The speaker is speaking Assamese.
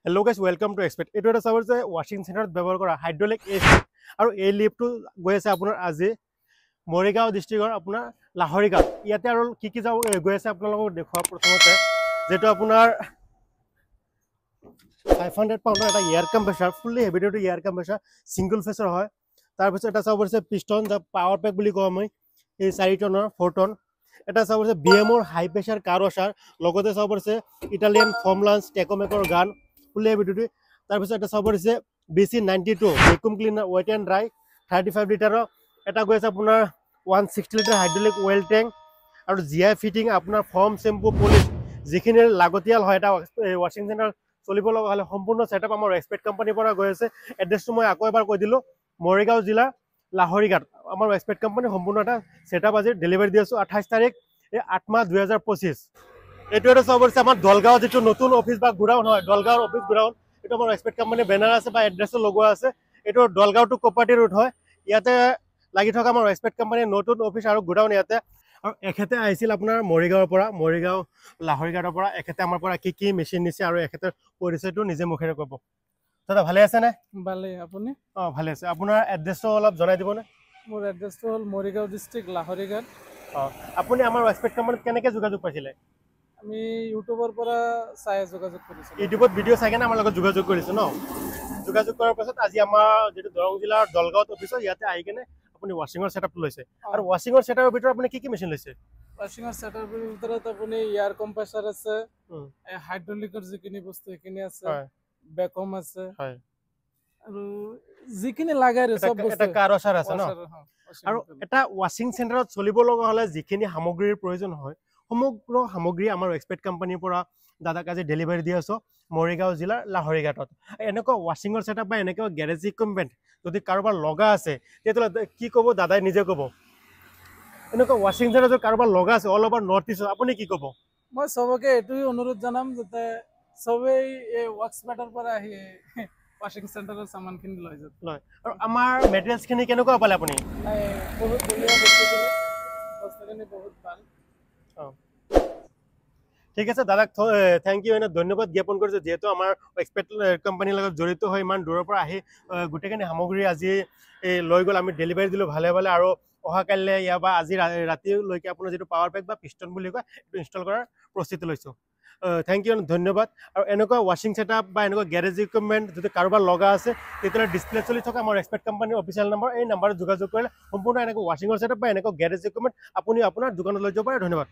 Hello guys, welcome to Expert. It was our washing center ব্যবহাৰ কৰা হাইড্ৰলিক এচি আৰু এই লিফ্টটো গৈ আছে আপোনাৰ আজি মৰিগাঁও ডিস্ট্ৰিক্টৰ আপোনাৰ লাহৰিগাঁও ইয়াতে আৰু কি যাও গৈ আছে আপোনালোকক দেখুৱা প্ৰথমতে যেটো আপোনাৰ 500 পাউণ্ডৰ এটা air compressor fully heavy duty air compressor single ফেছৰ হয় তাৰ পিছত এটা চাব আছে পিস্টন যা পাৱাৰ পেক বুলি কওঁ মই এই 4 টনৰ 4 টন এটা চাব আছে বিএমৰ হাই প্ৰেছাৰ কাৰ ৱাছাৰ লগতে চাব আছে ইটালিয়ান ফৰ্ম লাঞ্চ টেকোমেকৰ গান ফুললি হেভি ডিউটি তাৰ পিছত এটা চাব আছে BC92 vacuum cleaner wet and dry 35 লিটাৰৰ এটা গৈ আছে আপোনাৰ 160 লিটাৰ হাইড্ৰলিক অয়েল ট্যাঙ্ক আৰু জিআই ফিটিং আপোনাৰ ফৰ্ম শ্যাম্পু পলিশ যিখিনি লাগতিয়াল হয় এটা ওয়াশিং সেন্টাৰ চলিব লগা হলে সম্পূৰ্ণ সেটআপ আমাৰ এক্সপেক্ট কোম্পানীৰ পৰা গৈ আছে এড্ৰেছটো মই আকৌ এবাৰ কৈ দিলো মৰিগাঁও জিলা লাহৰিঘাট আমাৰ এক্সপেক্ট কোম্পানী সম্পূৰ্ণ এটা সেটআপ আজি ডেলিভাৰি দি আছো 28 তাৰিখ 8 মাহ 2025 এটো এটা সব আছে আমাৰ দলগাঁও যেটো নতুন অফিস বা গুডাউন হয় দলগাঁওৰ অফিস গুডাউন এটো আমাৰ এক্সপেক্ট কোম্পানী বেনাৰ আছে বা এড্ৰেছটো লগোৱা আছে এটো দলগাঁও টু কোপাটি ৰোড হয় ইয়াতে লাগি থকা আমাৰ এক্সপেক্ট কোম্পানীৰ নতুন অফিস আৰু গুডাউন ইয়াতে আৰু এখেতে আহিছিল আপোনাৰ মৰিগাঁওৰ পৰা মৰিগাঁও লাহৰিঘাটৰ পৰা এখেতে আমাৰ পৰা কি মেচিন নিছে আৰু এখেতৰ পৰিচয়টো নিজে মুখেৰে ক'ব দাদা ভালে আছে নে ভালে আপুনি ভালে আছে আপোনাৰ এড্ৰেছটো অলপ জনাই দিবনে মোৰ এড্ৰেছটো হ'ল মৰিগাঁও ডিস্ট্ৰিক্ট লাহৰিঘাট আপুনি আমাৰ এক্সপেক্ট কোম্পানীত কেনেকৈ যোগাযোগ পাইছিলে আমি ইউটিউবৰ পৰা চাই যোগাযোগ কৰিছিলোঁ ইউটিউবত ভিডিঅ' চাই কেনে আমাৰ লগত যোগাযোগ কৰিছে ন যোগাযোগ কৰাৰ পাছত আজি আমাৰ যেটো দৰং জিলাৰ দলগাঁৱত অফিচৰ ইয়াতে আহি কেনে আপুনি ওয়াশিংৰ সেটআপটো লৈছে আৰু ওয়াশিংৰ সেটআপৰ ভিতৰত আপুনি কি মেচিন লৈছে ওয়াশিংৰ সেটআপৰ ভিতৰত আপুনি এয়াৰ কম্প্ৰেছৰ আছে হাইড্ৰলিকৰ যিখিনি বস্তু এখিনি আছে ভ্যাকুম আছে হয় আৰু যিখিনি লাগে আৰু সব বস্তু এটা কাৰ ৱাছাৰ আছে ন আৰু এটা ওয়াশিং সেন্টাৰত চলিব লগা হলে যিখিনি সামগ্ৰীৰ প্ৰয়োজন হয় সমগ্ৰ সামগ্ৰী আমাৰ এক্সপেক্ট কোম্পানীৰ পৰা দাদাক আজি ডেলিভাৰি দি আছো মৰিগাঁও জিলাৰ লাহৰিঘাটত এনেকুৱা ওয়াশিংৰ সেটআপ বা এনেকুৱা গ্যাৰেজ ইকুইপমেন্ট যদি কাৰোবাৰ লগা আছে তেতিয়াহ'লে কি ক'ব দাদাই নিজে ক'ব এনেকুৱা ওয়াশিং সেন্টাৰ যদি কাৰোবাৰ লগা আছে অল ওভাৰ নৰ্থ ইষ্ট আপুনি কি ক'ব মই সবকে এটোই অনুৰোধ জনাম যাতে সবেই এই ওয়াক্স মেটাৰ পৰা আহি ওয়াশিং সেন্টাৰৰ সামানখিনি লৈ যায় আৰু আমাৰ মেটেৰিয়েলছখিনি কেনেকুৱা পালে আপুনি বহুত ধুনীয়া বস্তুখিনি বহুত ভাল ঠিক আছে দাদাক থ্যাংক ইউ এনে ধন্যবাদ জ্ঞাপন কৰিছো যেহেতু আমাৰ এক্সপেক্ট কোম্পানীৰ লগত জড়িত হৈ ইমান দূৰৰ পৰা আহি গুটেখিনি সামগ্ৰী আজি লৈ গ'ল আমি ডেলিভাৰি দিলো ভালে ভালে আৰু অহা কাইলে ইয়া বা আজি ৰাতিলৈকে আপোনাৰ যেটো পাৱাৰ পেক বা পিস্টন বুলি কয় এটো ইনষ্টল কৰাৰ প্ৰস্তুতি লৈছো থ্যাংক ইউ ধন্যবাদ আৰু এনেকুৱা ওয়াশিং সেটআপ বা এনেকুৱা গ্যাৰেজ ইকুইপমেন্ট যদি কাৰোবাৰ লগা আছে তেতিয়াহ'লে ডিসপ্লে চলি থকা আমাৰ এক্সপেক্ট কোম্পানীৰ অফিচিয়েল নম্বৰ এই নম্বৰত যোগাযোগ কৰিলে সম্পূৰ্ণ এনেকুৱা ওয়াশিংৰ সেটআপ বা এনেকুৱা গ্যাৰেজ ইকুইপমেন্ট আপুনি আপোনাৰ দোকানত লৈ যাব পাৰে ধন্যবাদ